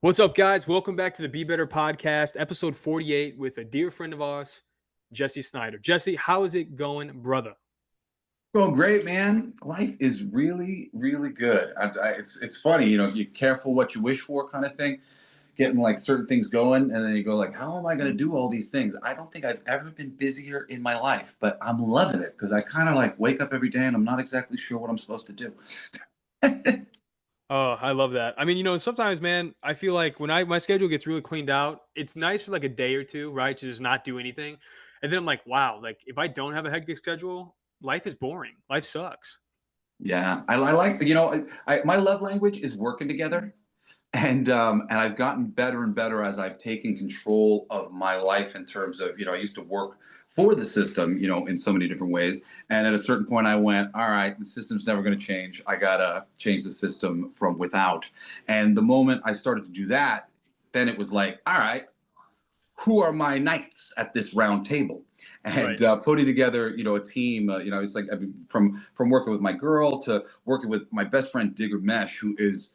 What's up, guys? Welcome back to the Be Better podcast, episode 48, with a dear friend of ours, Dee Snider. Jesse, how is it going, brother? Going great, man. Life is really, really good. It's funny, you're careful what you wish for, kind of thing. Getting like certain things going, and then you go like, how am I going to do all these things? I don't think I've ever been busier in my life, but I'm loving it because I kind of like wake up every day and I'm not exactly sure what I'm supposed to do. Oh, I love that. I mean, sometimes, man, I feel like when my schedule gets really cleaned out, it's nice for like a day or two, right, to just not do anything. And then I'm like, wow, like if I don't have a hectic schedule, life is boring. Life sucks. Yeah, I like my love language is working together. And I've gotten better and better as I've taken control of my life in terms of, I used to work for the system, in so many different ways. And at a certain point, I went, all right, the system's never going to change. I got to change the system from without. And the moment I started to do that, then it was like, all right, who are my knights at this round table? And Right. putting together, a team, it's like, I mean, from working with my girl to working with my best friend Digger Mesh, who is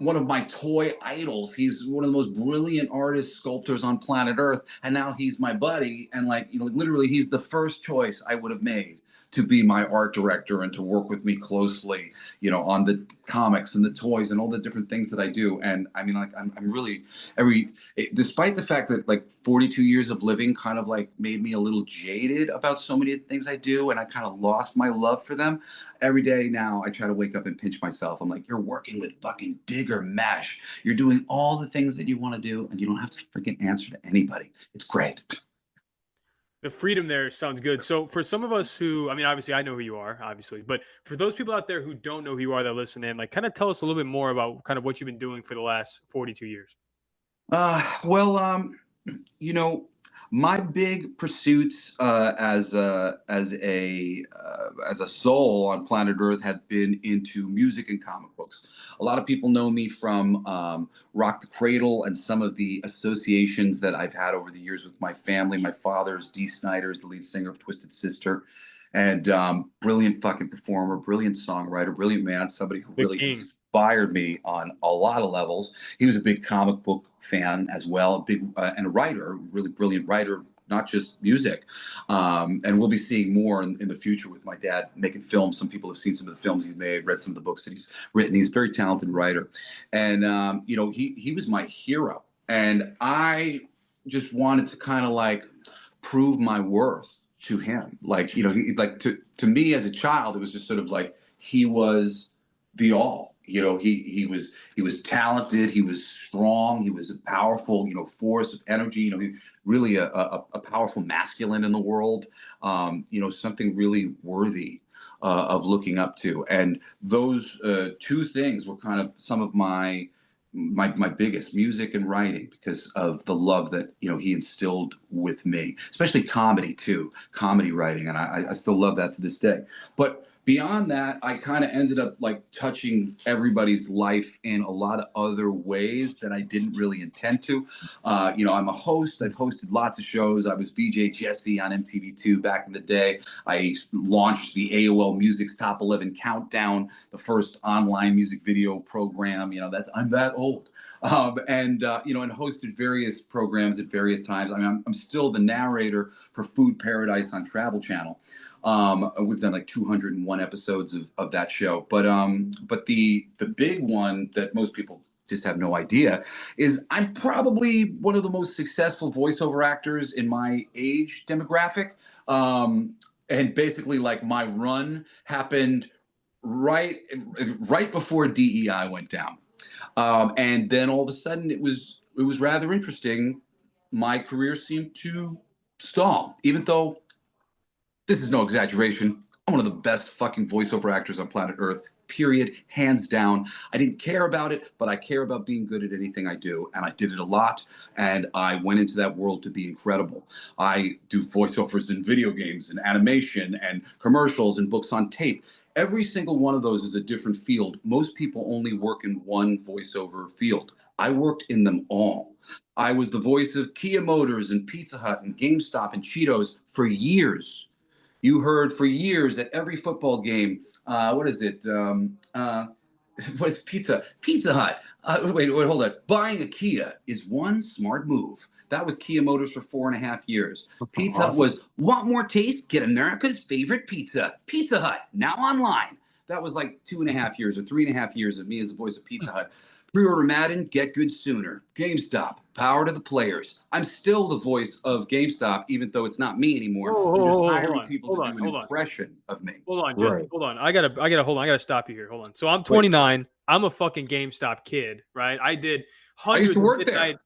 one of my toy idols. He's one of the most brilliant artists, sculptors on planet Earth, and now he's my buddy. And like, literally, he's the first choice I would have made to be my art director and to work with me closely, on the comics and the toys and all the different things that I do. And I mean, like, I'm really despite the fact that like 42 years of living kind of like made me a little jaded about so many of the things I do, and I kind of lost my love for them. Every day now I try to wake up and pinch myself. I'm like, you're working with fucking Digger Mesh. You're doing all the things that you want to do, and you don't have to freaking answer to anybody. It's great. The freedom there sounds good. So for some of us who, I mean, obviously I know who you are, obviously, but for those people out there who don't know who you are that listen in, like kind of tell us a little bit more about kind of what you've been doing for the last 42 years. Well, you know, my big pursuits as a soul on planet Earth had been into music and comic books. A lot of people know me from Rock the Cradle and some of the associations that I've had over the years with my family. My father's Dee Snider is the lead singer of Twisted Sister, and brilliant fucking performer, brilliant songwriter, brilliant man, somebody who The really king. inspired me on a lot of levels. He was a big comic book fan as well, a big and a writer, really brilliant writer, not just music. And we'll be seeing more in the future with my dad making films. Some people have seen some of the films he's made, read some of the books that he's written. He's a very talented writer, and he was my hero, and I just wanted to kind of like prove my worth to him. Like, he like to me as a child, it was just sort of like he was the all. He was talented, he was strong, he was a powerful, force of energy. He really a powerful masculine in the world. Something really worthy of looking up to. And those two things were kind of some of my biggest, music and writing, because of the love that he instilled with me, especially comedy too, comedy writing, and I still love that to this day. But beyond that, I kind of ended up like touching everybody's life in a lot of other ways that I didn't really intend to. I'm a host. I've hosted lots of shows. I was VJ Jesse on MTV2 back in the day. I launched the AOL Music's Top 11 Countdown, the first online music video program. I'm that old. And hosted various programs at various times. I mean, I'm still the narrator for Food Paradise on Travel Channel. We've done like 201 episodes of that show. But the big one that most people just have no idea is I'm probably one of the most successful voiceover actors in my age demographic. And basically, like, my run happened right before DEI went down. And then all of a sudden, it was rather interesting. My career seemed to stall, even though this is no exaggeration. I'm one of the best fucking voiceover actors on planet Earth. Period, hands down. I didn't care about it, but I care about being good at anything I do, and I did it a lot. And I went into that world to be incredible. I do voiceovers in video games and animation and commercials and books on tape. Every single one of those is a different field. Most people only work in one voiceover field. I worked in them all. I was the voice of Kia Motors and Pizza Hut and GameStop and Cheetos for years. You heard for years at every football game, what is it? What is Pizza Hut? Wait, hold on. Buying a Kia is one smart move. That was Kia Motors for 4.5 years. Pizza Hut Awesome. was want more taste? Get America's favorite pizza. Pizza Hut, now online. That was like 2.5 years or 3.5 years of me as the voice of Pizza Hut. Pre-order Madden, get good sooner. GameStop, power to the players. I'm still the voice of GameStop, even though it's not me Whoa, anymore. whoa, They're just whoa, hold hiring on, people to hold on, do an hold on. impression of me. Hold on, Jesse. Right. Hold on. Hold on. I gotta stop you here. Hold on. So I'm Please. 29. I'm a fucking GameStop kid, right? I did I used hundreds to of work there. midnight.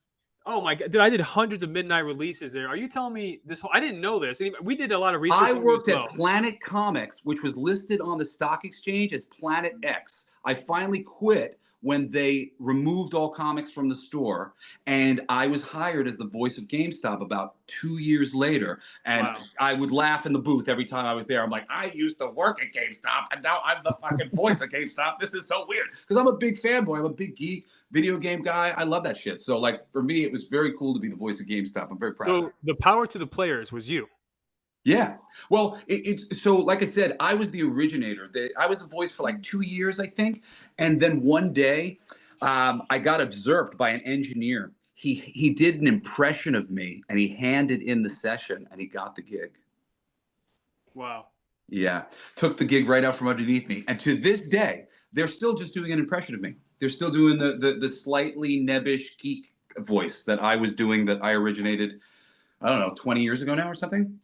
Oh my god, dude! I did hundreds of midnight releases there. Are you telling me this? I didn't know this. We did a lot of research I on you as worked at well. Planet Comics, which was listed on the stock exchange as Planet X. I finally quit when they removed all comics from the store, and I was hired as the voice of GameStop about 2 years later. And Wow. I would laugh in the booth every time I was there. I'm like, I used to work at GameStop, and now I'm the fucking voice of GameStop. This is so weird because I'm a big fanboy. I'm a big geek, video game guy. I love that shit. So, like, for me, it was very cool to be the voice of GameStop. I'm very proud of So that. the power to the players was you. Yeah. Well, it's so like I said, I was the originator. I was the voice for like 2 years, I think. And then one day, I got observed by an engineer. He did an impression of me and he handed in the session and he got the gig. Wow. Yeah. Took the gig right out from underneath me. And to this day, they're still just doing an impression of me. They're still doing the slightly nebbish geek voice that I was doing that I originated, I don't know, 20 years ago now or something.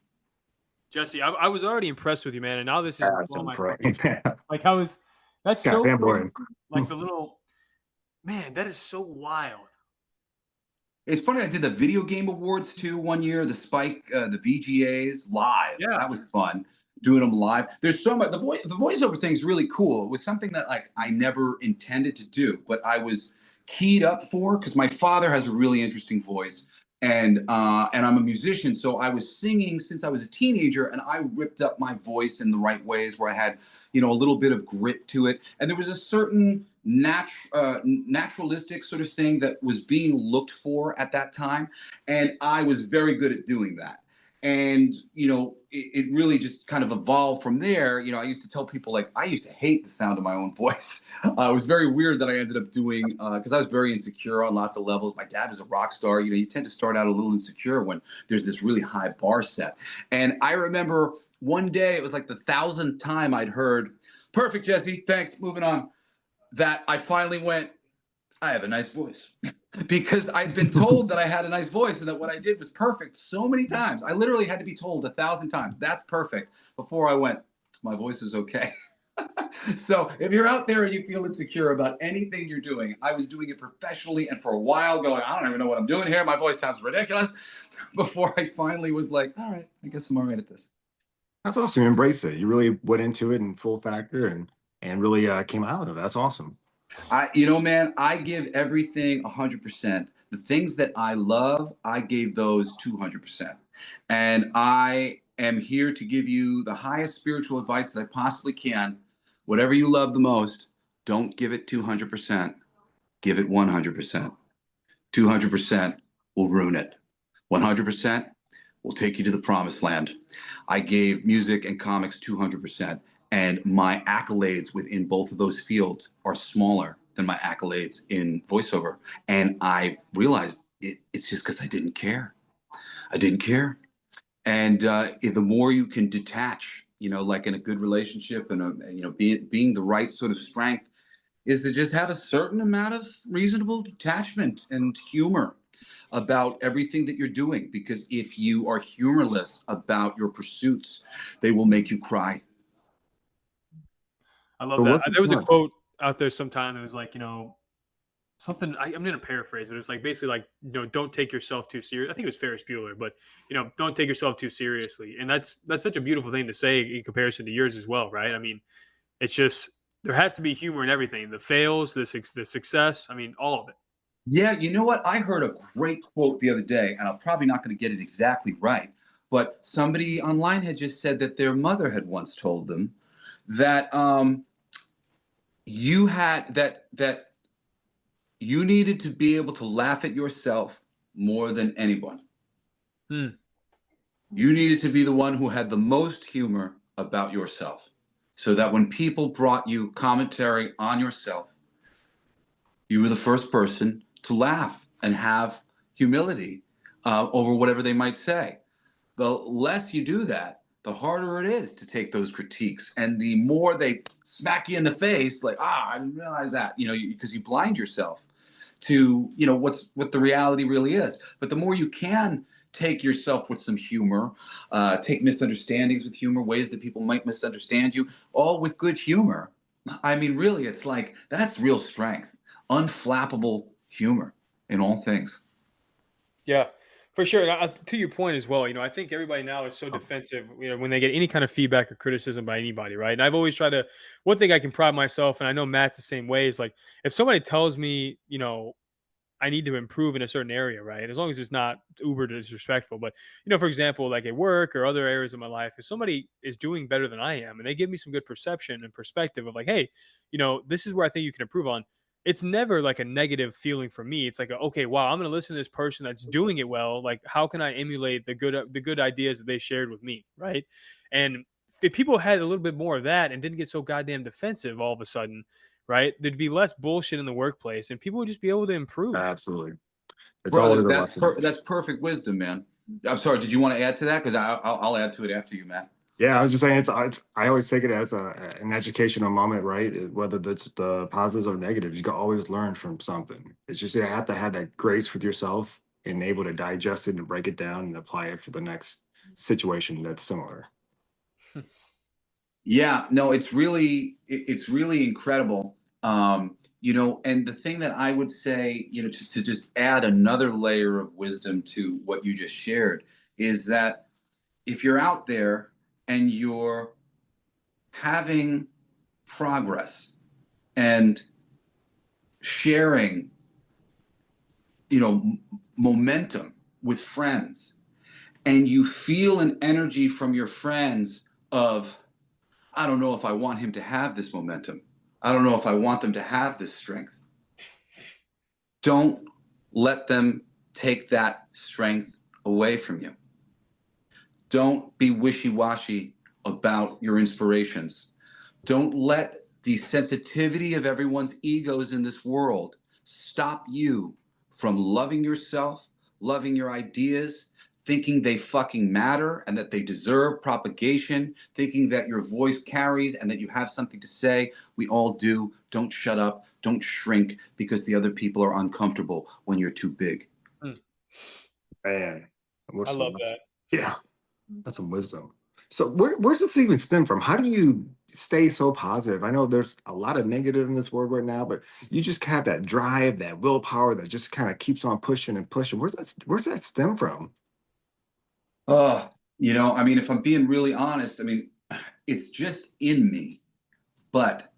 Jesse, I was already impressed with you, man, and now this is That's blowing my great. fucking mind. Like, how is that's Yeah, so crazy? fanboy. Like the little man, that is so wild. It's funny. I did the video game awards too one year. The Spike, the VGAs live. Yeah. That was fun doing them live. There's so much. The voiceover thing's really cool. It was something that like I never intended to do, but I was keyed up for because my father has a really interesting voice, and I'm a musician, so I was singing since I was a teenager, and I ripped up my voice in the right ways where I had a little bit of grit to it, and there was a certain naturalistic sort of thing that was being looked for at that time, and I was very good at doing that. And it really just kind of evolved from there. I used to tell people like I used to hate the sound of my own voice. It was very weird that I ended up doing because I was very insecure on lots of levels. My dad was a rock star. You tend to start out a little insecure when there's this really high bar set. And I remember one day it was like the 1,000th time I'd heard, "Perfect, Jesse. Thanks. Moving on." That I finally went, I have a nice voice. Because I'd been told that I had a nice voice and that what I did was perfect so many times. I literally had to be told 1,000 times, that's perfect, before I went, my voice is okay. So if you're out there and you feel insecure about anything you're doing, I was doing it professionally and for a while going, I don't even know what I'm doing here. My voice sounds ridiculous. Before I finally was like, all right, I guess I'm all right at this. That's awesome. You embrace it. You really went into it in full factor and really came out of it. That's awesome. Man, I give everything 100%. The things that I love, I gave those 200%. And I am here to give you the highest spiritual advice that I possibly can. Whatever you love the most, don't give it 200%. Give it 100%. 200% will ruin it. 100% will take you to the promised land. I gave music and comics 200%. And my accolades within both of those fields are smaller than my accolades in voiceover. And I've realized it's just because I didn't care. I didn't care. And the more you can detach, like in a good relationship and, being the right sort of strength is to just have a certain amount of reasonable detachment and humor about everything that you're doing. Because if you are humorless about your pursuits, they will make you cry. I love But that. what's the There was a point? quote out there sometime that was like, something. I'm going to paraphrase, but it's like basically like, don't take yourself too serious. I think it was Ferris Bueller, but don't take yourself too seriously. And that's such a beautiful thing to say in comparison to yours as well, right? I mean, it's just there has to be humor in everything. The fails, the success. I mean, all of it. Yeah, you know what? I heard a great quote the other day, and I'm probably not going to get it exactly right, but somebody online had just said that their mother had once told them that you had that you needed to be able to laugh at yourself more than anyone. Hmm. You needed to be the one who had the most humor about yourself, so that when people brought you commentary on yourself, You were the first person to laugh and have humility over whatever they might say. The less you do that, the harder it is to take those critiques. And the more they smack you in the face, like, I didn't realize that, because you blind yourself to, what the reality really is. But the more you can take yourself with some humor, take misunderstandings with humor, ways that people might misunderstand you, all with good humor. I mean, really, it's like that's real strength, unflappable humor in all things. Yeah, for sure. And to your point as well, I think everybody now is so defensive, when they get any kind of feedback or criticism by anybody, right? And I've always tried to, one thing I can pride myself, and I know Matt's the same way, is like if somebody tells me, I need to improve in a certain area, right? As long as it's not uber disrespectful. But, for example, like at work or other areas of my life, if somebody is doing better than I am and they give me some good perception and perspective of like, hey, this is where I think you can improve on, it's never like a negative feeling for me. It's like, okay, wow, I'm going to listen to this person that's doing it well. Like, how can I emulate the good ideas that they shared with me, right? And if people had a little bit more of that and didn't get so goddamn defensive all of a sudden, right? There'd be less bullshit in the workplace, and people would just be able to improve. Absolutely. It's always Brother, a lesson. that's perfect wisdom, man. I'm sorry. Did you want to add to that? Because I'll add to it after you, Matt. Yeah, I was just saying it's I always take it as an educational moment, right? Whether that's the positives or negatives, you can always learn from something. It's just you have to have that grace with yourself and able to digest it and break it down and apply it for the next situation that's similar. Yeah, no, it's really incredible. And the thing that I would say, just to just add another layer of wisdom to what you just shared, is that if you're out there and you're having progress and sharing, momentum with friends, and you feel an energy from your friends of, I don't know if I want him to have this momentum. I don't know if I want them to have this strength. Don't let them take that strength away from you. Don't be wishy-washy about your inspirations. Don't let the sensitivity of everyone's egos in this world stop you from loving yourself, loving your ideas, thinking they fucking matter and that they deserve propagation, thinking that your voice carries and that you have something to say. We all do. Don't shut up. Don't shrink because the other people are uncomfortable when you're too big. Man, I love that. yeah, that's some wisdom. So where's this even stem from? How do you stay so positive? I know there's a lot of negative in this world right now, but you just have that drive, that willpower that just kind of keeps on pushing and pushing. Where's that stem from? I mean, if I'm being really honest, I mean, it's just in me, but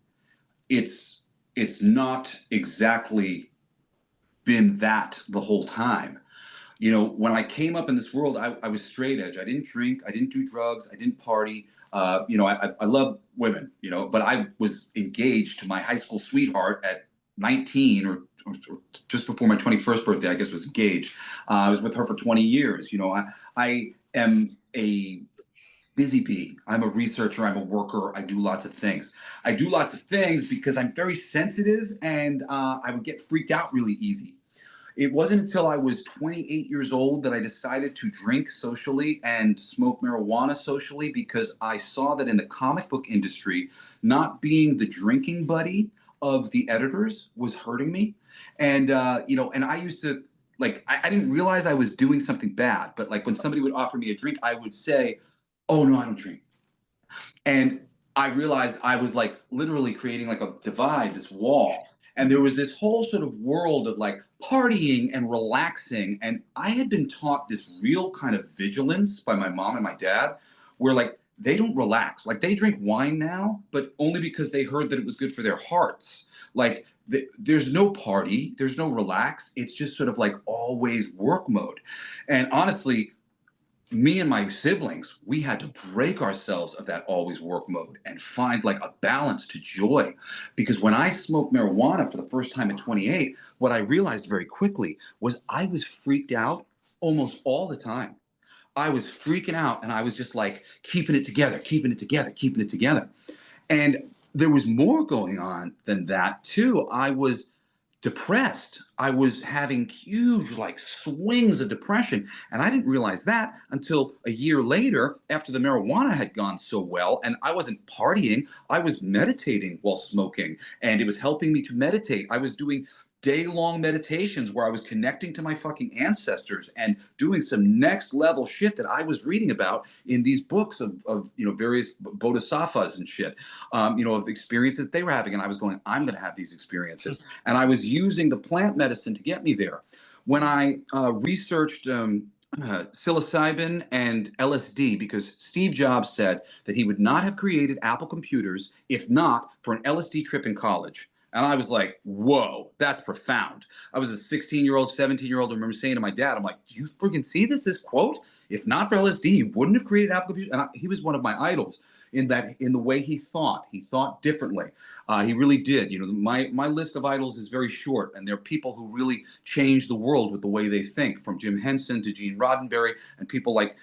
it's not exactly been that the whole time. When I came up in this world, I was straight edge. I didn't drink, I didn't do drugs, I didn't party. I love women, but I was engaged to my high school sweetheart at 19 or just before my 21st birthday, I guess was engaged. I was with her for 20 years. I am a busy bee. I'm a researcher. I'm a worker. I do lots of things. I do lots of things because I'm very sensitive and I would get freaked out really easy. It wasn't until I was 28 years old that I decided to drink socially and smoke marijuana socially because I saw that in the comic book industry, not being the drinking buddy of the editors was hurting me. And I used to, like, I didn't realize I was doing something bad, but like when somebody would offer me a drink, I would say, oh, no, I don't drink. And I realized I was like literally creating like a divide, this wall. And there was this whole sort of world of like partying and relaxing. And I had been taught this real kind of vigilance by my mom and my dad, where like they don't relax. Like they drink wine now, but only because they heard that it was good for their hearts. Like there's no party, there's no relax. It's just sort of like always work mode. And honestly, me and my siblings, we had to break ourselves of that always work mode and find like a balance to joy. Because when I smoked marijuana for the first time at 28, what I realized very quickly was I was freaked out almost all the time. I was freaking out and I was just like keeping it together, keeping it together, keeping it together. And there was more going on than that too. I was depressed. I was having huge like swings of depression. And I didn't realize that until a year later, after the marijuana had gone so well. And I wasn't partying, I was meditating while smoking. And it was helping me to meditate. I was doing day-long meditations where I was connecting to my fucking ancestors and doing some next level shit that I was reading about in these books of various bodhisattvas and shit, of experiences they were having. And I was going, I'm going to have these experiences. And I was using the plant medicine to get me there. When I researched psilocybin and LSD, because Steve Jobs said that he would not have created Apple computers if not for an LSD trip in college. And I was like, whoa, that's profound. I was a 16-year-old, 17-year-old. I remember saying to my dad, I'm like, do you freaking see this quote? If not for LSD, you wouldn't have created Apple computers. And he was one of my idols in the way he thought. He thought differently. He really did. My list of idols is very short, and there are people who really changed the world with the way they think, from Jim Henson to Gene Roddenberry and people like,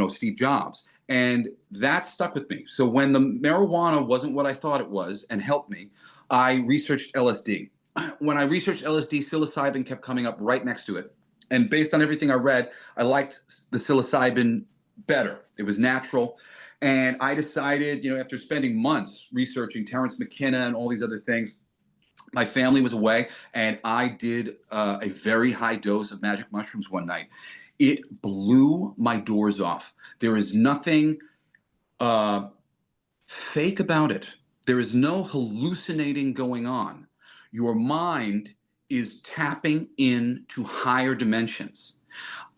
Steve Jobs. And that stuck with me. So when the marijuana wasn't what I thought it was and helped me, I researched LSD. When I researched LSD, psilocybin kept coming up right next to it. And based on everything I read, I liked the psilocybin better. It was natural. And I decided, after spending months researching Terence McKenna and all these other things, my family was away, and I did a very high dose of magic mushrooms one night. It blew my doors off. There is nothing fake about it. There is no hallucinating going on. Your mind is tapping into higher dimensions.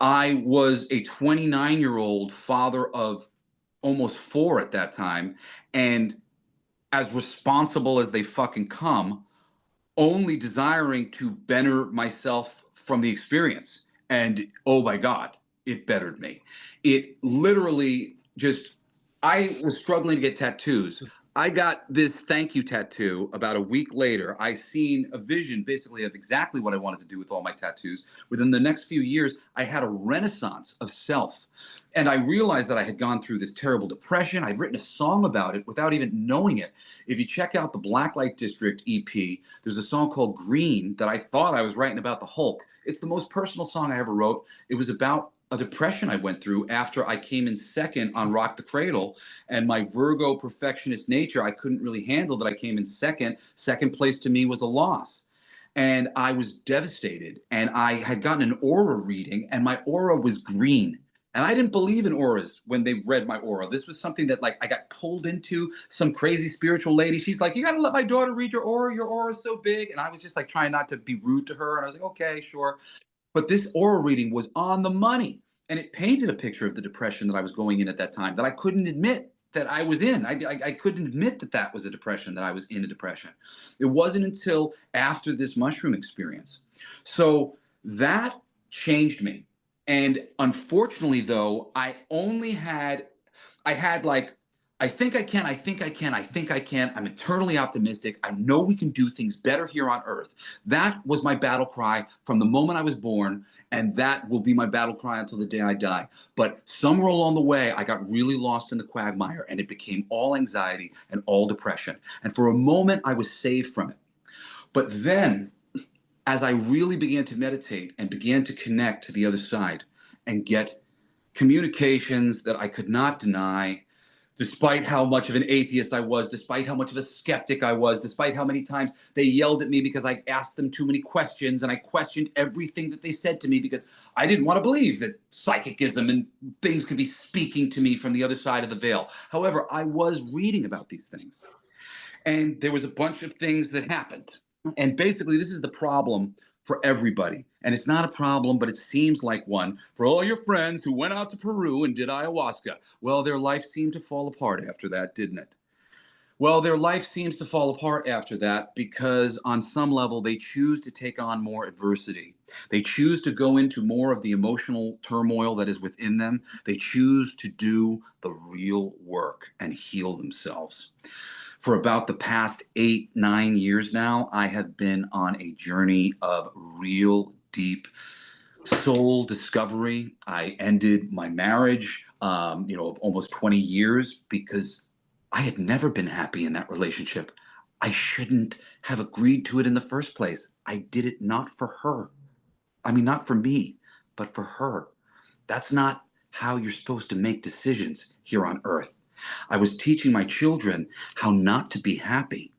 I was a 29-year-old father of almost 4 at that time, and as responsible as they fucking come, only desiring to better myself from the experience. And oh my God, it bettered me. It literally I was struggling to get tattoos. I got this thank you tattoo about a week later. I seen a vision basically of exactly what I wanted to do with all my tattoos. Within the next few years, I had a renaissance of self. And I realized that I had gone through this terrible depression. I'd written a song about it without even knowing it. If you check out the Blacklight District EP, there's a song called Green that I thought I was writing about the Hulk. It's the most personal song I ever wrote. It was about a depression I went through after I came in second on Rock the Cradle, and my Virgo perfectionist nature, I couldn't really handle that I came in second. Second place to me was a loss. And I was devastated, and I had gotten an aura reading, and my aura was green. And I didn't believe in auras when they read my aura. This was something that I got pulled into. Some crazy spiritual lady. She's like, you got to let my daughter read your aura. Your aura is so big. And I was just trying not to be rude to her. And I was like, okay, sure. But this aura reading was on the money, and it painted a picture of the depression that I was going in at that time that I couldn't admit that I was in. I couldn't admit that was a depression, that I was in a depression. It wasn't until after this mushroom experience. So that changed me. And unfortunately, though, I had I think I can, I think I can, I think I can. I'm eternally optimistic. I know we can do things better here on Earth. That was my battle cry from the moment I was born, and that will be my battle cry until the day I die. But somewhere along the way, I got really lost in the quagmire, and it became all anxiety and all depression. And for a moment, I was saved from it. But then, as I really began to meditate and began to connect to the other side and get communications that I could not deny, despite how much of an atheist I was, despite how much of a skeptic I was, despite how many times they yelled at me because I asked them too many questions, and I questioned everything that they said to me because I didn't want to believe that psychicism and things could be speaking to me from the other side of the veil. However, I was reading about these things, and there was a bunch of things that happened. And basically, this is the problem for everybody. And it's not a problem, but it seems like one for all your friends who went out to Peru and did ayahuasca. Well, their life seemed to fall apart after that, didn't it? Well, their life seems to fall apart after that because on some level, they choose to take on more adversity. They choose to go into more of the emotional turmoil that is within them. They choose to do the real work and heal themselves. For about the past 8, 9 years now, I have been on a journey of real deep soul discovery. I ended my marriage, of almost 20 years because I had never been happy in that relationship. I shouldn't have agreed to it in the first place. I did it not for her. I mean, not for me, but for her. That's not how you're supposed to make decisions here on earth. I was teaching my children how not to be happy.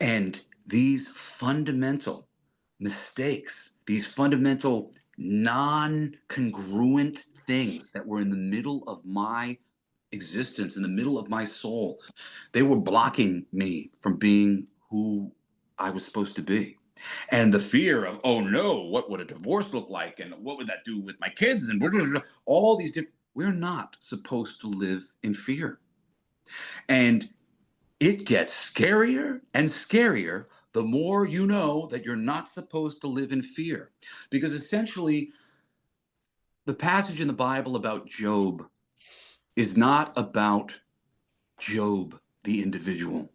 And these fundamental mistakes, these fundamental non-congruent things that were in the middle of my existence, in the middle of my soul, they were blocking me from being who I was supposed to be. And the fear of, oh no, what would a divorce look like? And what would that do with my kids? And all these different, we're not supposed to live in fear. And it gets scarier and scarier the more you know that you're not supposed to live in fear. Because essentially, the passage in the Bible about Job is not about Job, the individual.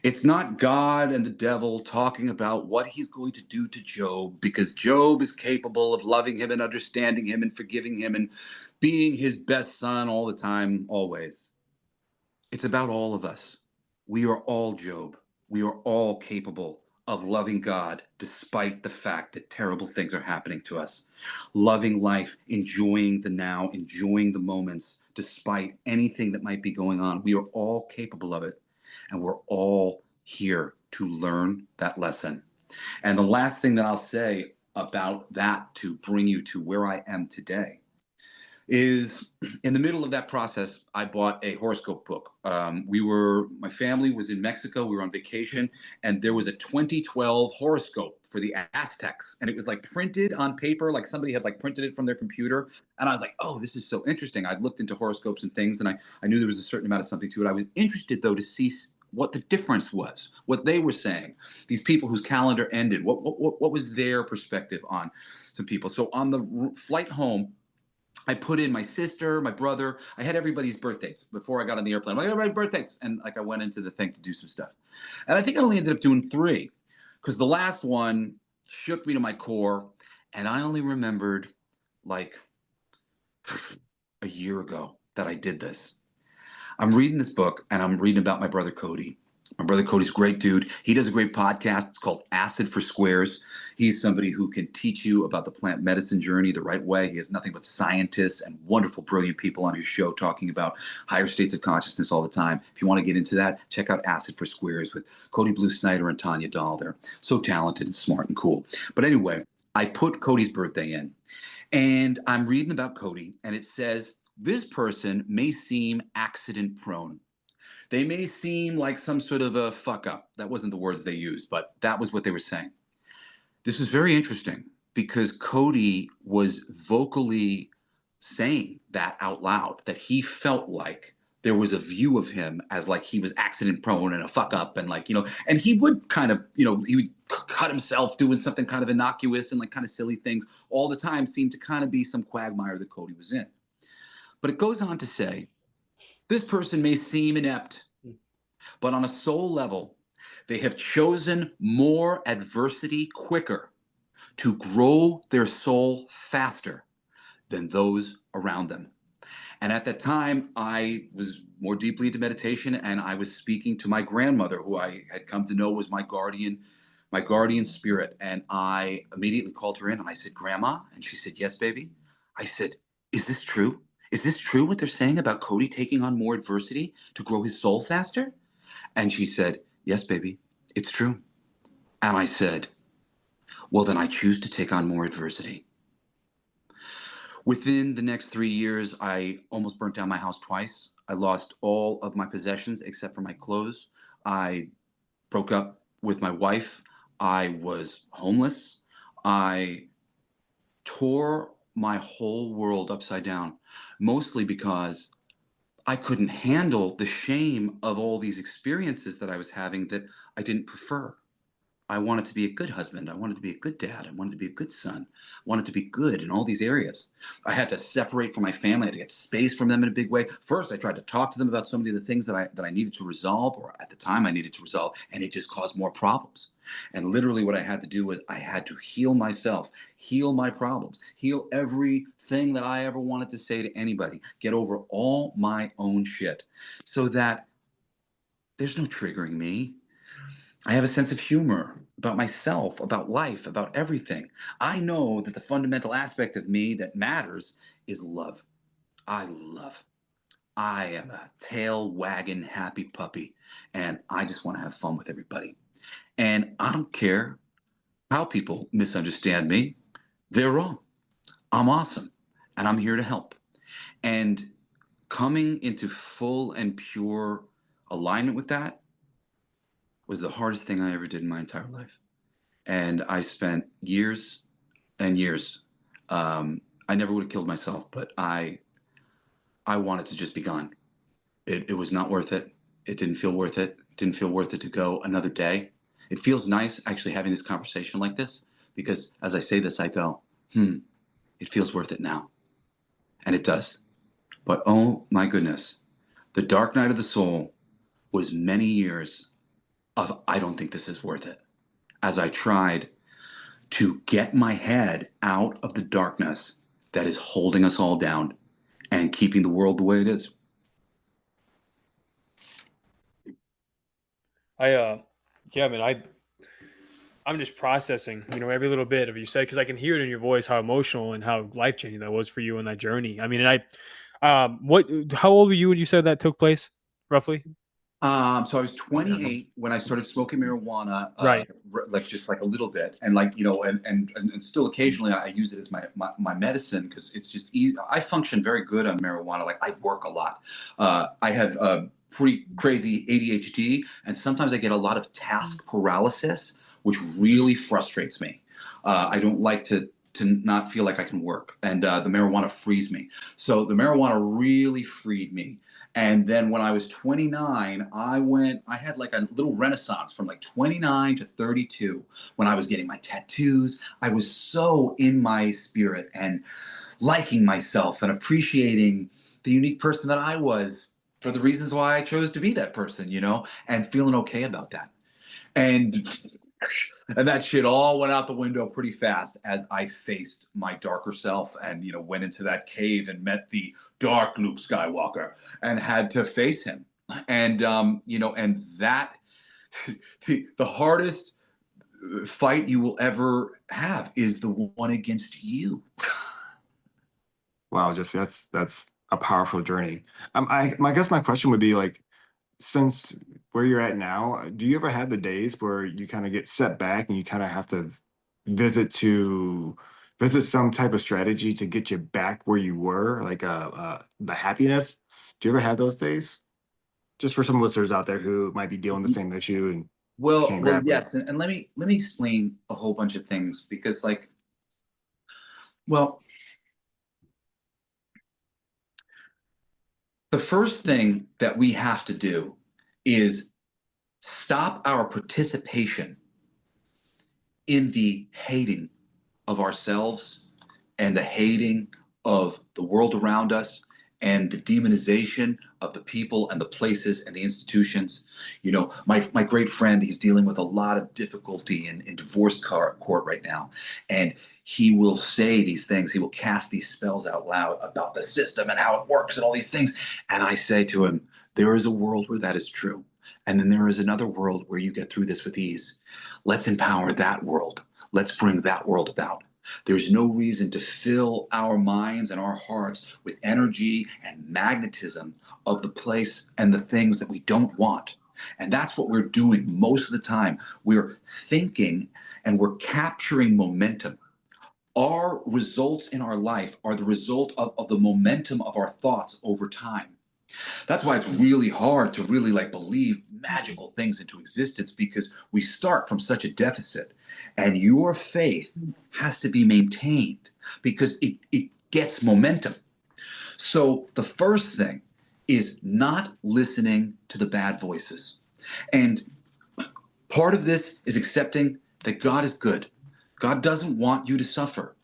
It's not God and the devil talking about what he's going to do to Job, because Job is capable of loving him and understanding him and forgiving him and being his best son all the time, always. It's about all of us. We are all Job. We are all capable of loving God despite the fact that terrible things are happening to us. Loving life, enjoying the now, enjoying the moments despite anything that might be going on. We are all capable of it. And we're all here to learn that lesson. And the last thing that I'll say about that to bring you to where I am today is, in the middle of that process, I bought a horoscope book. My family was in Mexico. We were on vacation, and there was a 2012 horoscope for the Aztecs, and it was like printed on paper, like somebody had like printed it from their computer. And I was like, oh, this is so interesting. I'd looked into horoscopes and things, and I knew there was a certain amount of something to it. I was interested, though, to see what the difference was, what they were saying. These people whose calendar ended, what was their perspective on some people? So on the flight home, I put in my sister, my brother. I had everybody's birthdays before I got on the airplane. I'm like, everybody's birthdays. And like I went into the thing to do some stuff. And I think I only ended up doing 3 because the last one shook me to my core. And I only remembered like a year ago that I did this. I'm reading this book and I'm reading about my brother Cody. My brother Cody's a great dude. He does a great podcast. It's called Acid for Squares. He's somebody who can teach you about the plant medicine journey the right way. He has nothing but scientists and wonderful, brilliant people on his show talking about higher states of consciousness all the time. If you want to get into that, check out Acid for Squares with Cody Blue Snider and Tanya Dahl. They're so talented and smart and cool. But anyway, I put Cody's birthday in, and I'm reading about Cody, and it says, this person may seem accident prone. They may seem like some sort of a fuck up. That wasn't the words they used, but that was what they were saying. This was very interesting because Cody was vocally saying that out loud, that he felt like there was a view of him as like he was accident prone and a fuck up, and like, and he would kind of, he would cut himself doing something kind of innocuous and like kind of silly things all the time, seemed to kind of be some quagmire that Cody was in. But it goes on to say, this person may seem inept, but on a soul level, they have chosen more adversity quicker to grow their soul faster than those around them. And at that time, I was more deeply into meditation, and I was speaking to my grandmother, who I had come to know was my guardian spirit. And I immediately called her in and I said, Grandma? And she said, yes, baby. I said, is this true? Is this true what they're saying about Cody taking on more adversity to grow his soul faster? And she said, yes, baby, it's true. And I said, well, then I choose to take on more adversity. Within the next 3 years, I almost burnt down my house twice. I lost all of my possessions except for my clothes. I broke up with my wife. I was homeless. I tore my whole world upside down, mostly because I couldn't handle the shame of all these experiences that I was having that I didn't prefer. I wanted to be a good husband. I wanted to be a good dad. I wanted to be a good son. I wanted to be good in all these areas. I had to separate from my family. I had to get space from them in a big way. First, I tried to talk to them about so many of the things that I needed to resolve, or at the time I needed to resolve, and it just caused more problems. And literally what I had to do was I had to heal myself, heal my problems, heal everything that I ever wanted to say to anybody, get over all my own shit so that there's no triggering me. I have a sense of humor. about myself, about life, about everything. I know that the fundamental aspect of me that matters is love. I love. I am a tail wagging happy puppy, and I just want to have fun with everybody. And I don't care how people misunderstand me. They're wrong. I'm awesome, and I'm here to help. And coming into full and pure alignment with that was the hardest thing I ever did in my entire life. And I spent years and years. I never would have killed myself, but I wanted to just be gone. It was not worth it. It didn't feel worth it. It didn't feel worth it to go another day. It feels nice actually having this conversation like this because as I say this, I go, it feels worth it now. And it does. But oh my goodness, the dark night of the soul was many years of I don't think this is worth it. As I tried to get my head out of the darkness that is holding us all down and keeping the world the way it is. Yeah, man, I'm just processing, every little bit of what you said because I can hear it in your voice how emotional and how life changing that was for you in that journey. I mean, and how old were you when you said that took place, roughly? So I was 28 when I started smoking marijuana, Right. like just like a little bit, and like and still occasionally I use it as my medicine because it's just easy. I function very good on marijuana. Like I work a lot. I have pretty crazy ADHD, and sometimes I get a lot of task paralysis, which really frustrates me. I don't like to not feel like I can work, and the marijuana frees me. So the marijuana really freed me. And then when I was 29, I had like a little renaissance from like 29 to 32 when I was getting my tattoos. I was so in my spirit and liking myself and appreciating the unique person that I was for the reasons why I chose to be that person, and feeling okay about that. And and that shit all went out the window pretty fast as I faced my darker self and went into that cave and met the dark Luke Skywalker and had to face him. And and that the hardest fight you will ever have is the one against you. Wow, just that's a powerful journey. I guess my question would be like, since where you're at now, do you ever have the days where you kind of get set back and you kind of have to visit to visit some type of strategy to get you back where you were, like the happiness? Do you ever have those days? Just for some listeners out there who might be dealing with the same issue and can't Well, grab it. yes, and let me explain a whole bunch of things because, like, well, the first thing that we have to do is stop our participation in the hating of ourselves and the hating of the world around us and the demonization of the people and the places and the institutions. My great friend, he's dealing with a lot of difficulty in divorce court right now. And he will say these things, he will cast these spells out loud about the system and how it works and all these things. And I say to him, there is a world where that is true. And then there is another world where you get through this with ease. Let's empower that world. Let's bring that world about. There's no reason to fill our minds and our hearts with energy and magnetism of the place and the things that we don't want. And that's what we're doing most of the time. We're thinking and we're capturing momentum. Our results in our life are the result of the momentum of our thoughts over time. That's why it's really hard to really like believe magical things into existence because we start from such a deficit. And your faith has to be maintained because it gets momentum. So the first thing is not listening to the bad voices. And part of this is accepting that God is good. God doesn't want you to suffer.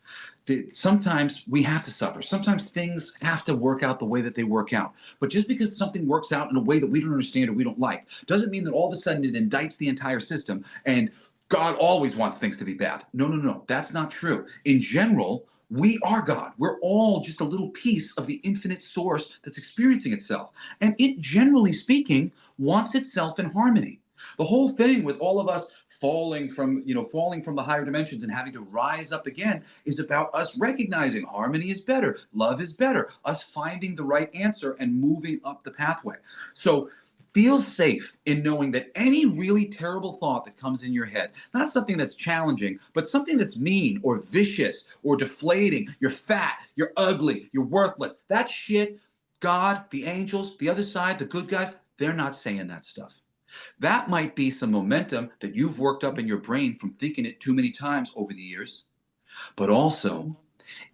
Sometimes we have to suffer. Sometimes things have to work out the way that they work out. But just because something works out in a way that we don't understand or we don't like, doesn't mean that all of a sudden it indicts the entire system and God always wants things to be bad. No, no, no. That's not true. In general, we are God. We're all just a little piece of the infinite source that's experiencing itself. And it, generally speaking, wants itself in harmony. The whole thing with all of us falling from the higher dimensions and having to rise up again is about us recognizing harmony is better, love is better, us finding the right answer and moving up the pathway. So feel safe in knowing that any really terrible thought that comes in your head, not something that's challenging, but something that's mean or vicious or deflating, you're fat, you're ugly, you're worthless, that shit, God, the angels, the other side, the good guys, they're not saying that stuff. That might be some momentum that you've worked up in your brain from thinking it too many times over the years, but also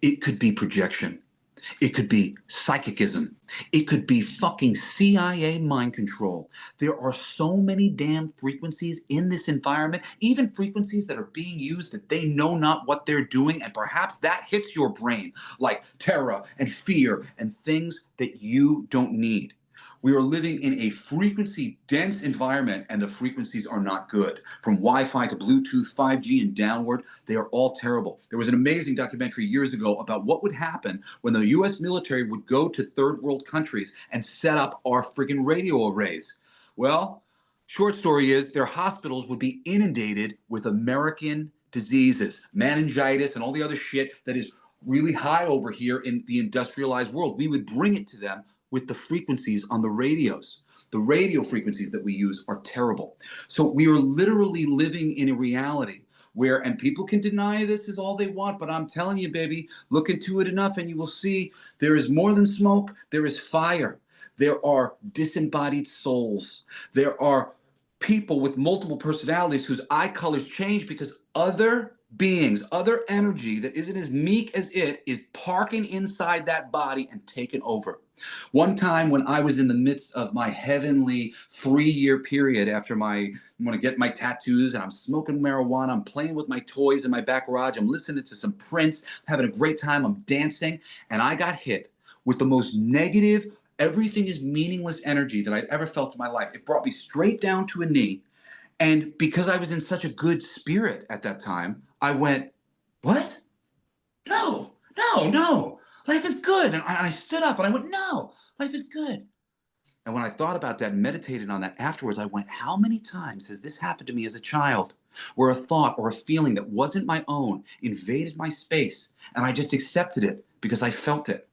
it could be projection. It could be psychicism. It could be fucking CIA mind control. There are so many damn frequencies in this environment, even frequencies that are being used that they know not what they're doing, and perhaps that hits your brain like terror and fear and things that you don't need. We are living in a frequency-dense environment, and the frequencies are not good. From Wi-Fi to Bluetooth, 5G, and downward, they are all terrible. There was an amazing documentary years ago about what would happen when the U.S. military would go to third world countries and set up our friggin' radio arrays. Well, short story is their hospitals would be inundated with American diseases, meningitis, and all the other shit that is really high over here in the industrialized world. We would bring it to them with the frequencies on the radios. The radio frequencies that we use are terrible. So we are literally living in a reality where, and people can deny this is all they want, but I'm telling you, baby, look into it enough and you will see there is more than smoke, there is fire. There are disembodied souls. There are people with multiple personalities whose eye colors change because other beings, other energy that isn't as meek as it is parking inside that body and taking over. One time when I was in the midst of my heavenly 3-year period after I'm going to get my tattoos and I'm smoking marijuana, I'm playing with my toys in my back garage, I'm listening to some Prince, having a great time, I'm dancing, and I got hit with the most negative, everything is meaningless energy that I'd ever felt in my life. It brought me straight down to a knee. And because I was in such a good spirit at that time, I went, what? No, no, no. Life is good. And I stood up and I went, no, life is good. And when I thought about that and meditated on that afterwards, I went, how many times has this happened to me as a child where a thought or a feeling that wasn't my own invaded my space and I just accepted it because I felt it?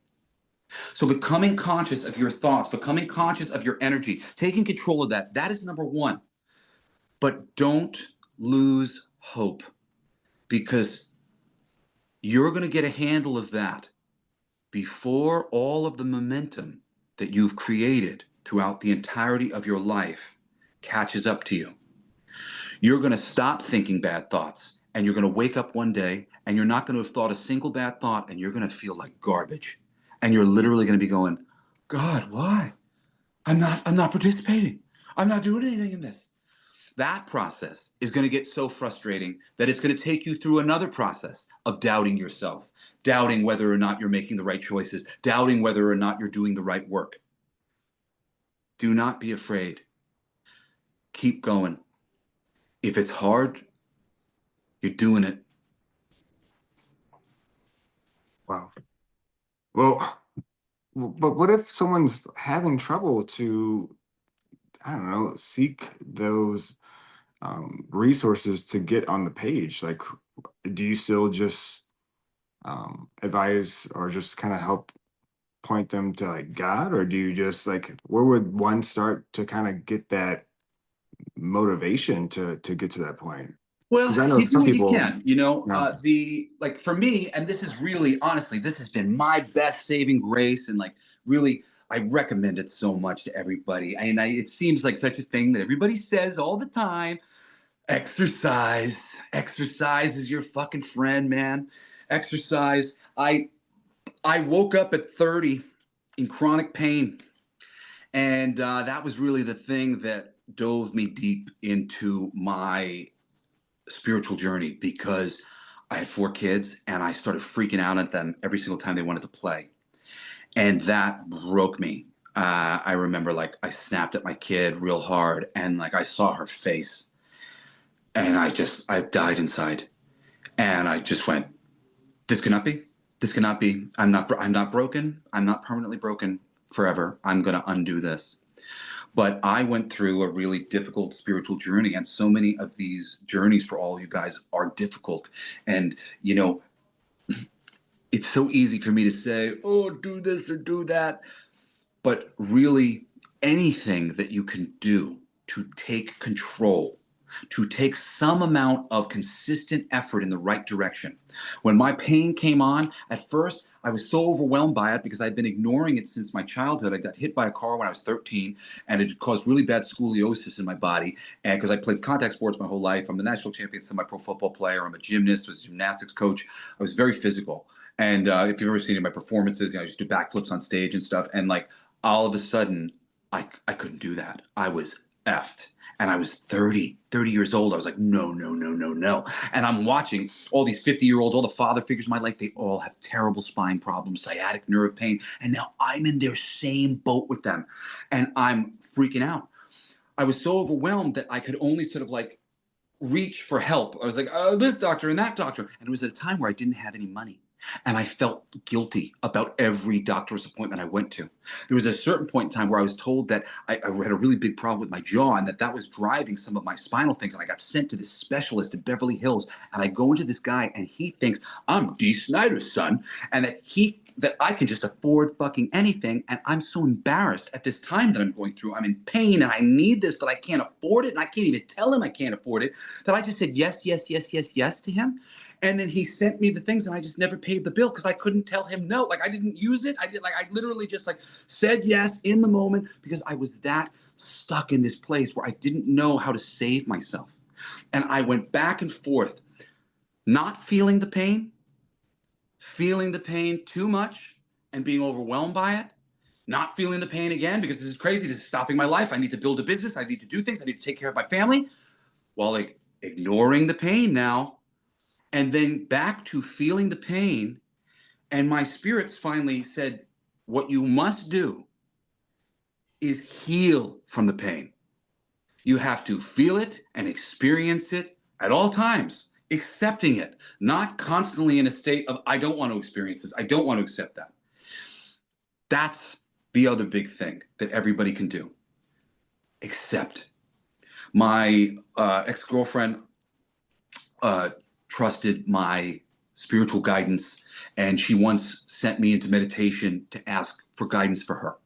So becoming conscious of your thoughts, becoming conscious of your energy, taking control of that, that is number one. But don't lose hope, because you're going to get a handle of that before all of the momentum that you've created throughout the entirety of your life catches up to you. You're going to stop thinking bad thoughts, and you're going to wake up one day and you're not going to have thought a single bad thought, and you're going to feel like garbage. And you're literally going to be going, God, why? I'm not participating. I'm not doing anything in this. That process is going to get so frustrating that it's going to take you through another process of doubting yourself, doubting whether or not you're making the right choices, doubting whether or not you're doing the right work. Do not be afraid. Keep going. If it's hard, you're doing it. Wow. Well, but what if someone's having trouble to, I don't know, seek those resources to get on the page? Like, do you still just advise or just kind of help point them to like God, or do you just like, where would one start to kind of get that motivation to get to that point? Well, Because I know you do some what you people, can, you know, you know, like for me, and this is really, honestly, this has been my best saving grace. And like, really, I recommend it so much to everybody. And it seems like such a thing that everybody says all the time. Exercise. Exercise is your fucking friend, man. Exercise. I woke up at 30 in chronic pain. And that was really the thing that dove me deep into my spiritual journey, because I had 4 kids and I started freaking out at them every single time they wanted to play. And that broke me. I remember like I snapped at my kid real hard and like I saw her face and I died inside. And I just went, this cannot be. This cannot be. I'm not broken. I'm not permanently broken forever. I'm going to undo this. But I went through a really difficult spiritual journey, and so many of these journeys for all of you guys are difficult. And, you know, it's so easy for me to say, oh, do this or do that. But really, anything that you can do to take control, to take some amount of consistent effort in the right direction. When my pain came on, at first, I was so overwhelmed by it because I'd been ignoring it since my childhood. I got hit by a car when I was 13, and it caused really bad scoliosis in my body. And because I played contact sports my whole life, I'm the national champion semi-pro football player. I'm a gymnast, was a gymnastics coach. I was very physical. And if you've ever seen my performances, I used to do backflips on stage and stuff. And like all of a sudden, I couldn't do that. I was effed. And I was 30 years old. I was like, no, no, no, no, no. And I'm watching all these 50-year-olds, all the father figures in my life, they all have terrible spine problems, sciatic nerve pain. And now I'm in their same boat with them. And I'm freaking out. I was so overwhelmed that I could only sort of like reach for help. I was like, oh, this doctor and that doctor. And it was at a time where I didn't have any money. And I felt guilty about every doctor's appointment I went to. There was a certain point in time where I was told that I had a really big problem with my jaw and that was driving some of my spinal things. And I got sent to this specialist in Beverly Hills. And I go into this guy and he thinks I'm Dee Snider's son and that I can just afford fucking anything. And I'm so embarrassed at this time that I'm going through. I'm in pain and I need this, but I can't afford it. And I can't even tell him I can't afford it. That I just said yes, yes, yes, yes, yes to him. And then he sent me the things and I just never paid the bill because I couldn't tell him no. Like I didn't use it. I literally just like said yes in the moment because I was that stuck in this place where I didn't know how to save myself. And I went back and forth, not feeling the pain too much and being overwhelmed by it, not feeling the pain again because this is crazy. This is stopping my life. I need to build a business. I need to do things. I need to take care of my family while like ignoring the pain now. And then back to feeling the pain. And my spirits finally said, what you must do is heal from the pain. You have to feel it and experience it at all times, accepting it, not constantly in a state of, I don't want to experience this. I don't want to accept that. That's the other big thing that everybody can do. Accept. My ex-girlfriend, trusted my spiritual guidance, and she once sent me into meditation to ask for guidance for her.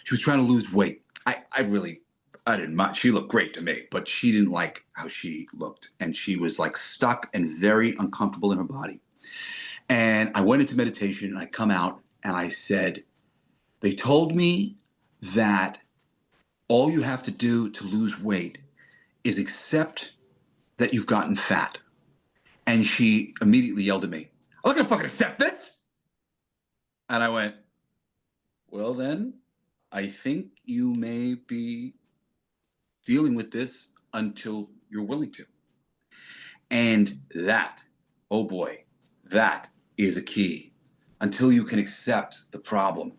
She was trying to lose weight. I didn't mind. She looked great to me, but she didn't like how she looked, and she was like stuck and very uncomfortable in her body. And I went into meditation, and I come out, and I said, they told me that all you have to do to lose weight is accept that you've gotten fat. And she immediately yelled at me, I'm not gonna fucking accept this. And I went, well then, I think you may be dealing with this until you're willing to. And that, oh boy, that is a key. Until you can accept the problem,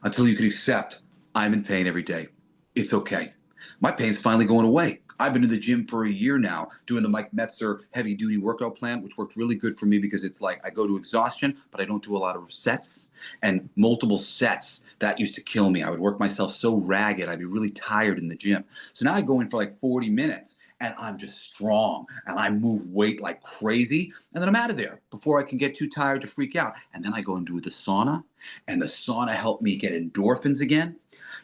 until you can accept I'm in pain every day. It's okay. My pain's finally going away. I've been to the gym for a year now doing the Mike Metzer heavy duty workout plan, which worked really good for me because it's like I go to exhaustion, but I don't do a lot of sets and multiple sets. That used to kill me. I would work myself so ragged. I'd be really tired in the gym. So now I go in for like 40 minutes and I'm just strong and I move weight like crazy. And then I'm out of there before I can get too tired to freak out. And then I go and do the sauna, and the sauna helped me get endorphins again.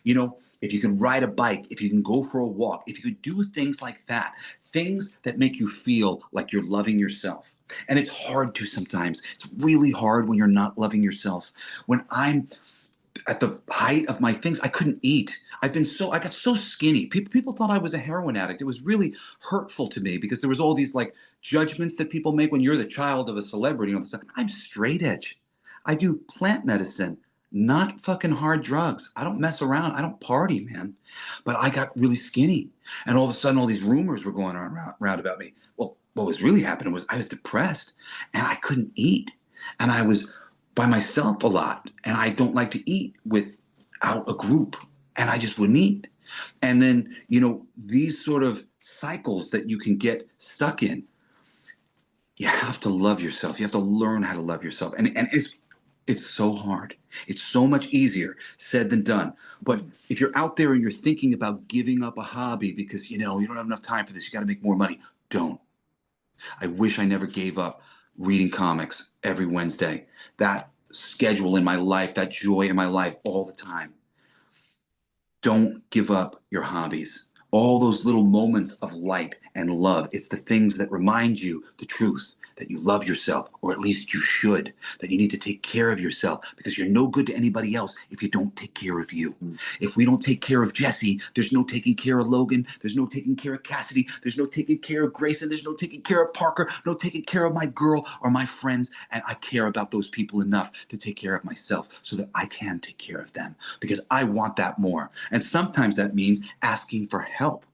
You know, if you can ride a bike, if you can go for a walk, if you could do things like that, things that make you feel like you're loving yourself. And it's hard to sometimes. It's really hard when you're not loving yourself. When I'm at the height of my things, I couldn't eat. I got so skinny. People thought I was a heroin addict. It was really hurtful to me because there was all these like judgments that people make when you're the child of a celebrity. You know, I'm straight edge. I do plant medicine, not fucking hard drugs. I don't mess around. I don't party, man. But I got really skinny. And all of a sudden, all these rumors were going on around about me. Well, what was really happening was I was depressed and I couldn't eat. And I was by myself a lot. And I don't like to eat without a group. And I just wouldn't eat. And then, you know, these sort of cycles that you can get stuck in, you have to love yourself. You have to learn how to love yourself. And It's so hard. It's so much easier said than done. But if you're out there and you're thinking about giving up a hobby because, you know, you don't have enough time for this, you got to make more money, don't. I wish I never gave up reading comics every Wednesday. That schedule in my life, that joy in my life all the time. Don't give up your hobbies. All those little moments of light and love. It's the things that remind you the truth, that you love yourself, or at least you should, that you need to take care of yourself because you're no good to anybody else if you don't take care of you. If we don't take care of Jesse, there's no taking care of Logan, there's no taking care of Cassidy, there's no taking care of Grayson, there's no taking care of Parker, no taking care of my girl or my friends. And I care about those people enough to take care of myself so that I can take care of them because I want that more. And sometimes that means asking for help.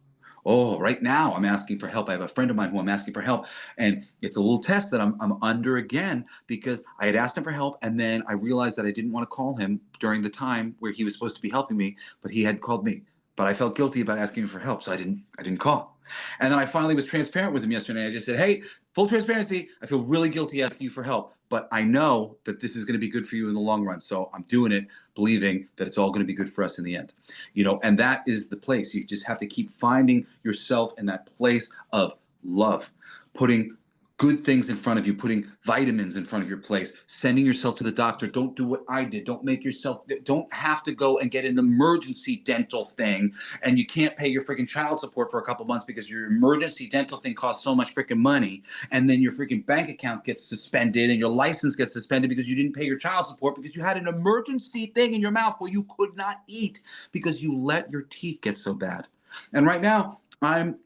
Oh, right now I'm asking for help. I have a friend of mine who I'm asking for help. And it's a little test that I'm under again because I had asked him for help. And then I realized that I didn't want to call him during the time where he was supposed to be helping me, but he had called me. But I felt guilty about asking him for help. So I didn't call. And then I finally was transparent with him yesterday. I just said, hey, full transparency, I feel really guilty asking you for help, but I know that this is going to be good for you in the long run. So I'm doing it, believing that it's all going to be good for us in the end. You know, and that is the place. You just have to keep finding yourself in that place of love, putting good things in front of you, putting vitamins in front of your place, sending yourself to the doctor. Don't do what I did. Don't have to go and get an emergency dental thing and you can't pay your freaking child support for a couple months because your emergency dental thing costs so much freaking money. And then your freaking bank account gets suspended and your license gets suspended because you didn't pay your child support because you had an emergency thing in your mouth where you could not eat because you let your teeth get so bad. And right now, I'm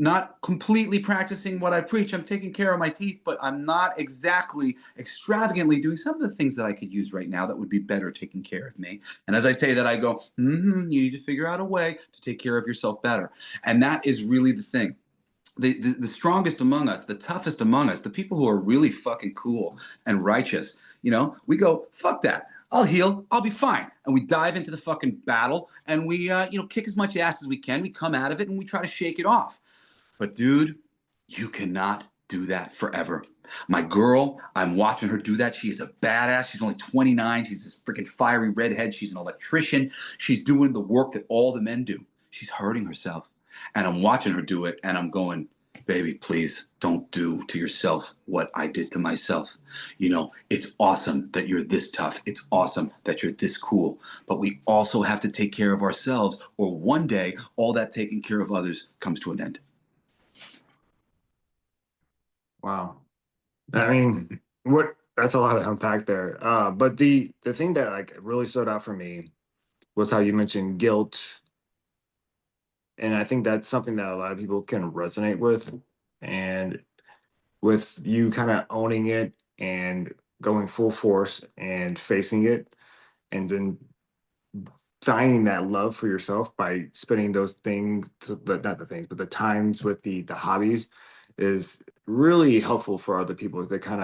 not completely practicing what I preach. I'm taking care of my teeth, but I'm not exactly extravagantly doing some of the things that I could use right now that would be better taking care of me. And as I say that, I go, you need to figure out a way to take care of yourself better. And that is really the thing. The strongest among us, the toughest among us, the people who are really fucking cool and righteous, you know, we go, fuck that. I'll heal. I'll be fine. And we dive into the fucking battle and we, kick as much ass as we can. We come out of it and we try to shake it off. But dude, you cannot do that forever. My girl, I'm watching her do that. She is a badass. She's only 29. She's this freaking fiery redhead. She's an electrician. She's doing the work that all the men do. She's hurting herself. And I'm watching her do it and I'm going, baby, please don't do to yourself what I did to myself. You know, it's awesome that you're this tough. It's awesome that you're this cool. But we also have to take care of ourselves or one day all that taking care of others comes to an end. Wow. I mean, that's a lot of unpack there. But the thing that like really stood out for me was how you mentioned guilt. And I think that's something that a lot of people can resonate with. And with you kind of owning it and going full force and facing it and then finding that love for yourself by spending those things, not the things, but the times with the hobbies is really helpful for other people that kind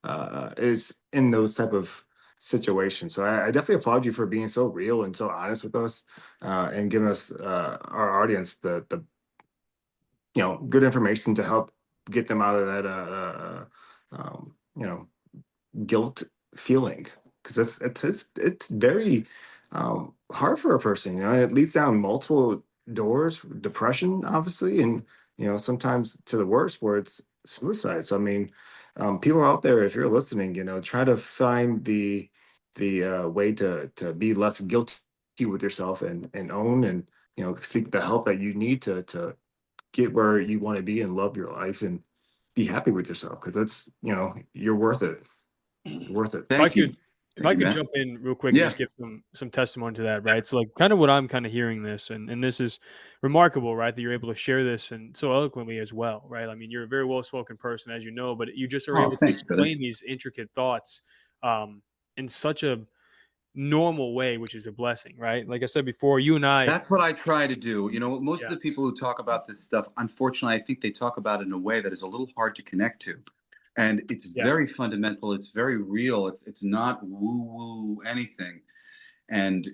of is in those type of situations. So I definitely applaud you for being so real and so honest with us and giving us our audience the good information to help get them out of that guilt feeling because it's very hard for a person. It leads down multiple doors, depression, obviously, and sometimes to the worst where it's suicide. So I mean, people out there, if you're listening, try to find the way to be less guilty with yourself and own and seek the help that you need to get where you want to be and love your life and be happy with yourself because that's you're worth it. You're worth it. If I Thank you. could if Thank I you, could man. jump in real quick and Yeah. just give some testimony to that, right? So like kind of what I'm kind of hearing this and this is remarkable, right? That you're able to share this and so eloquently as well, right? I mean, you're a very well spoken person, as you know, but you just are Oh, able to thanks, brother. explain these intricate thoughts in such a normal way, which is a blessing, right? Like I said before, you and I, That's what I try to do. Most of yeah, the people who talk about this stuff, unfortunately, I think they talk about it in a way that is a little hard to connect to. And it's yeah, very fundamental. It's very real. It's not woo-woo anything. And,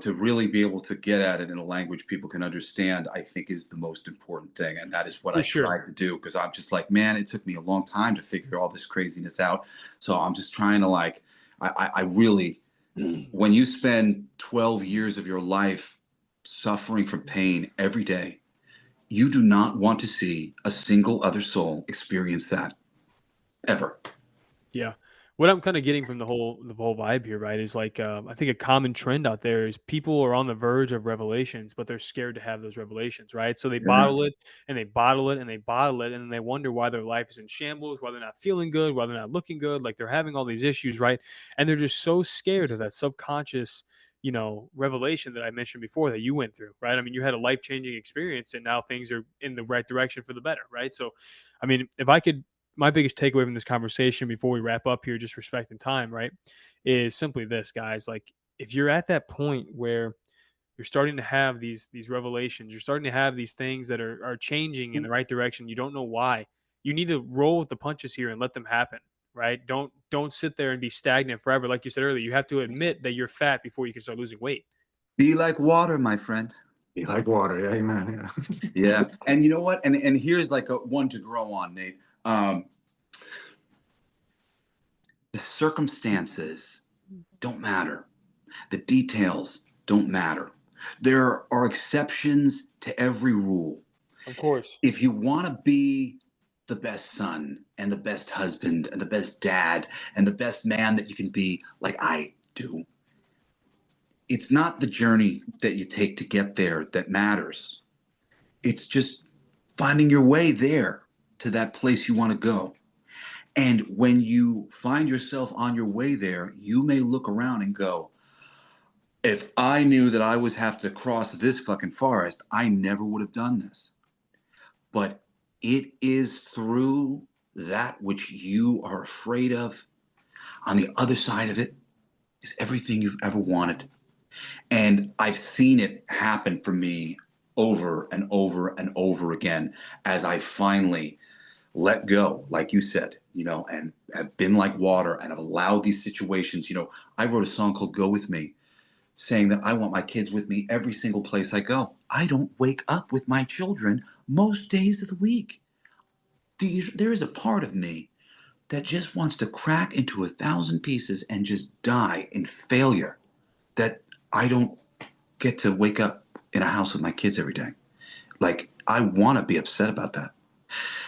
to really be able to get at it in a language people can understand, I think is the most important thing. And that is what for I sure. try to do because I'm just like, man, it took me a long time to figure all this craziness out. So I'm just trying to I really, when you spend 12 years of your life suffering from pain every day, you do not want to see a single other soul experience that ever. Yeah. What I'm kind of getting from the whole vibe here, right, is like I think a common trend out there is people are on the verge of revelations, but they're scared to have those revelations, right? So they Yeah. bottle it and they bottle it and they bottle it, and then they wonder why their life is in shambles, why they're not feeling good, why they're not looking good, like they're having all these issues, right? And they're just so scared of that subconscious, revelation that I mentioned before that you went through, right? I mean, you had a life changing experience, and now things are in the right direction for the better, right? So, I mean, if I could my biggest takeaway from this conversation before we wrap up here, just respecting time, right, is simply this, guys. Like, if you're at that point where you're starting to have these revelations, you're starting to have these things that are changing in the right direction, you don't know why. You need to roll with the punches here and let them happen, right? Don't sit there and be stagnant forever. Like you said earlier, you have to admit that you're fat before you can start losing weight. Be like water, my friend. Be like water. Yeah, amen. Yeah. Yeah. And you know what? And here's like a one to grow on, Nate. The circumstances don't matter. The details don't matter. There are exceptions to every rule. Of course. If you want to be the best son and the best husband and the best dad and the best man that you can be, like I do, it's not the journey that you take to get there that matters. It's just finding your way there to that place you want to go. And when you find yourself on your way there, you may look around and go, if I knew that I would have to cross this fucking forest, I never would have done this. But it is through that which you are afraid of. On the other side of it is everything you've ever wanted. And I've seen it happen for me over and over and over again as I finally let go, like you said, and have been like water and have allowed these situations. I wrote a song called Go With Me, saying that I want my kids with me every single place I go. I don't wake up with my children most days of the week. There is a part of me that just wants to crack into 1,000 pieces and just die in failure that I don't get to wake up in a house with my kids every day. Like, I want to be upset about that.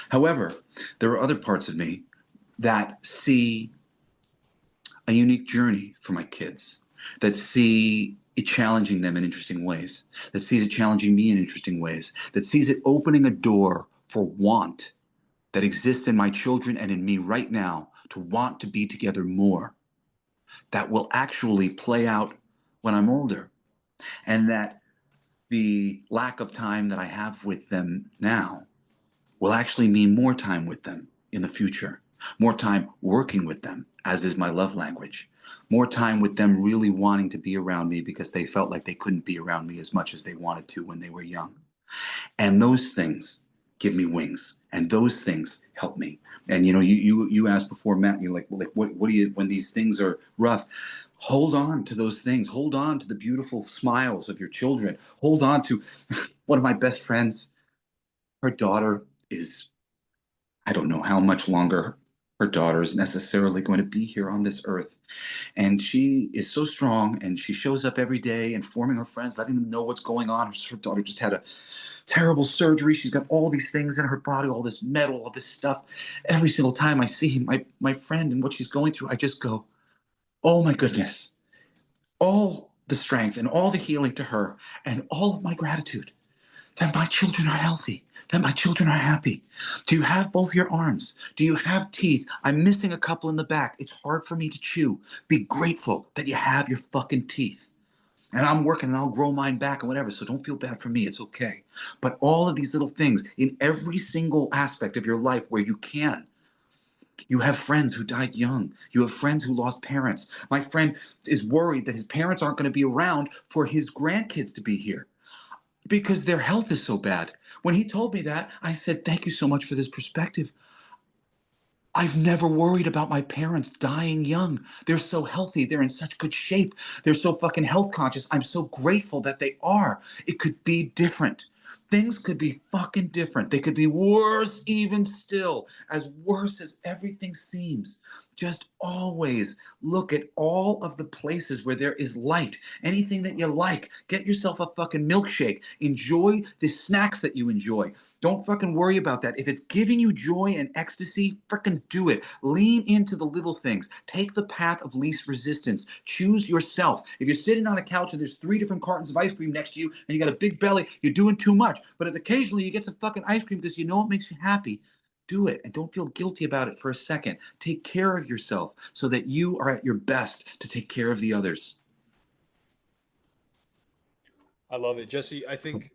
However, there are other parts of me that see a unique journey for my kids, that see it challenging them in interesting ways, that sees it challenging me in interesting ways, that sees it opening a door for want that exists in my children and in me right now to want to be together more, that will actually play out when I'm older. And that the lack of time that I have with them now will actually mean more time with them in the future, more time working with them, as is my love language, more time with them really wanting to be around me because they felt like they couldn't be around me as much as they wanted to when they were young. And those things give me wings, and those things help me. And you asked before, Matt, you're like what do you, when these things are rough, hold on to those things, hold on to the beautiful smiles of your children, hold on to one of my best friends. Her daughter is, I don't know how much longer her daughter is necessarily going to be here on this earth. And she is so strong, and she shows up every day informing her friends, letting them know what's going on. Her daughter just had a terrible surgery. She's got all these things in her body, all this metal, all this stuff. Every single time I see my friend and what she's going through, I just go, oh my goodness. All the strength and all the healing to her, and all of my gratitude that my children are healthy, that my children are happy. Do you have both your arms? Do you have teeth? I'm missing a couple in the back. It's hard for me to chew. Be grateful that you have your fucking teeth. And I'm working and I'll grow mine back and whatever. So don't feel bad for me. It's okay. But all of these little things in every single aspect of your life where you can. You have friends who died young. You have friends who lost parents. My friend is worried that his parents aren't going to be around for his grandkids to be here because their health is so bad. When he told me that, I said, thank you so much for this perspective. I've never worried about my parents dying young. They're so healthy. They're in such good shape. They're so fucking health conscious. I'm so grateful that they are. It could be different. Things could be fucking different. They could be worse even still, as worse as everything seems. Just always look at all of the places where there is light. Anything that you like, get yourself a fucking milkshake. Enjoy the snacks that you enjoy. Don't fucking worry about that. If it's giving you joy and ecstasy, freaking do it. Lean into the little things. Take the path of least resistance. Choose yourself. If you're sitting on a couch and there's 3 different cartons of ice cream next to you and you got a big belly, you're doing too much. But if occasionally you get some fucking ice cream because you know it makes you happy, do it and don't feel guilty about it for a second. Take care of yourself so that you are at your best to take care of the others. I love it, Jesse. I think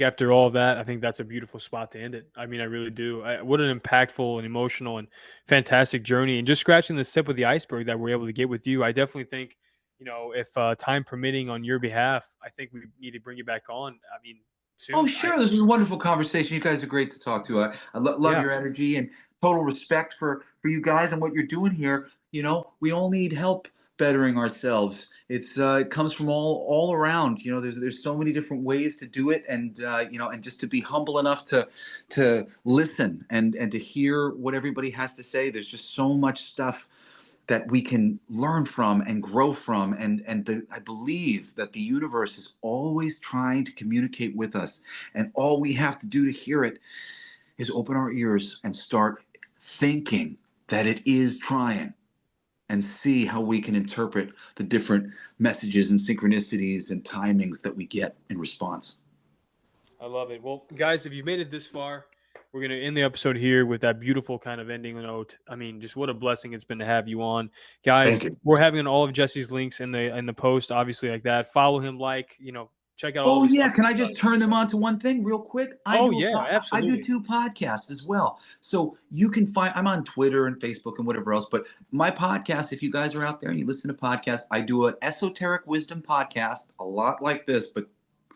after all of that, I think that's a beautiful spot to end it. I mean, I really do. What an impactful and emotional and fantastic journey, and just scratching the tip of the iceberg that we're able to get with you. I definitely think, if time permitting on your behalf, I think we need to bring you back on. I mean, Oh, soon. sure. This was a wonderful conversation. You guys are great to talk to. I love Yeah, your energy and total respect for you guys and what you're doing here. We all need help bettering ourselves. It comes from all around. There's so many different ways to do it, and and just to be humble enough to listen and to hear what everybody has to say. There's just so much stuff that we can learn from and grow from. I believe that the universe is always trying to communicate with us. And all we have to do to hear it is open our ears and start thinking that it is trying and see how we can interpret the different messages and synchronicities and timings that we get in response. I love it. Well, guys, if you've made it this far, we're gonna end the episode here with that beautiful kind of ending note. I mean, just what a blessing it's been to have you on, guys. Thank you. We're having all of Jesse's links in the post, obviously, like that. Follow him, check out all Oh the yeah, stuff can that I he just does. turn them on to one thing real quick? Oh yeah, I do absolutely. 2 podcasts as well. So you can find I'm on Twitter and Facebook and whatever else, but my podcast, if you guys are out there and you listen to podcasts, I do an esoteric wisdom podcast, a lot like this, but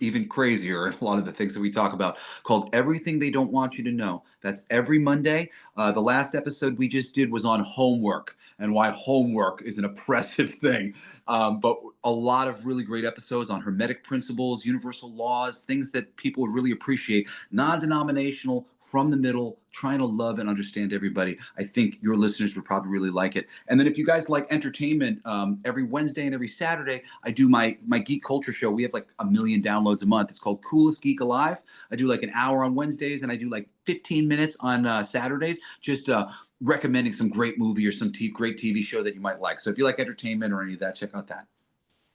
even crazier, a lot of the things that we talk about, called Everything They Don't Want You to Know. That's every Monday. The last episode we just did was on homework and why homework is an oppressive thing. But a lot of really great episodes on hermetic principles, universal laws, things that people would really appreciate, non-denominational, from the middle, trying to love and understand everybody. I think your listeners would probably really like it. And then if you guys like entertainment, every Wednesday and every Saturday, I do my geek culture show. We have like 1 million downloads a month. It's called Coolest Geek Alive. I do like an hour on Wednesdays and I do like 15 minutes on Saturdays, just recommending some great movie or some great TV show that you might like. So if you like entertainment or any of that, check out that.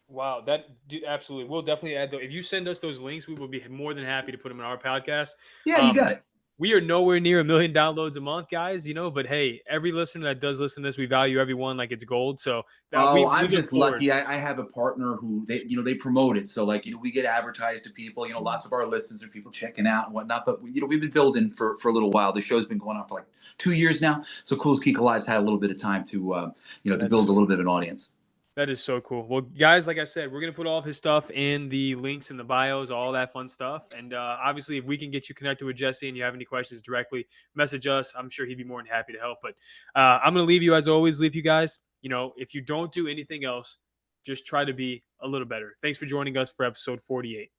Wow, that dude, absolutely. We'll definitely add those. If you send us those links, we will be more than happy to put them in our podcast. Yeah, you Um, got it. we are nowhere near 1 million downloads a month, guys. But hey, every listener that does listen to this, we value everyone like it's gold. So that Oh, we I'm look just forward. lucky. I have a partner who they promote it. So like, we get advertised to people, lots of our listens are people checking out and whatnot. But we've been building for a little while. The show's been going on for like 2 years now. So Coolest Geek Alive's had a little bit of time to to That's build a little bit of an audience. That is so cool. Well, guys, like I said, we're gonna put all of his stuff in the links in the bios, all that fun stuff. And obviously, if we can get you connected with Jesse and you have any questions directly, message us. I'm sure he'd be more than happy to help. But I'm gonna leave you as always. Leave you guys. If you don't do anything else, just try to be a little better. Thanks for joining us for episode 48.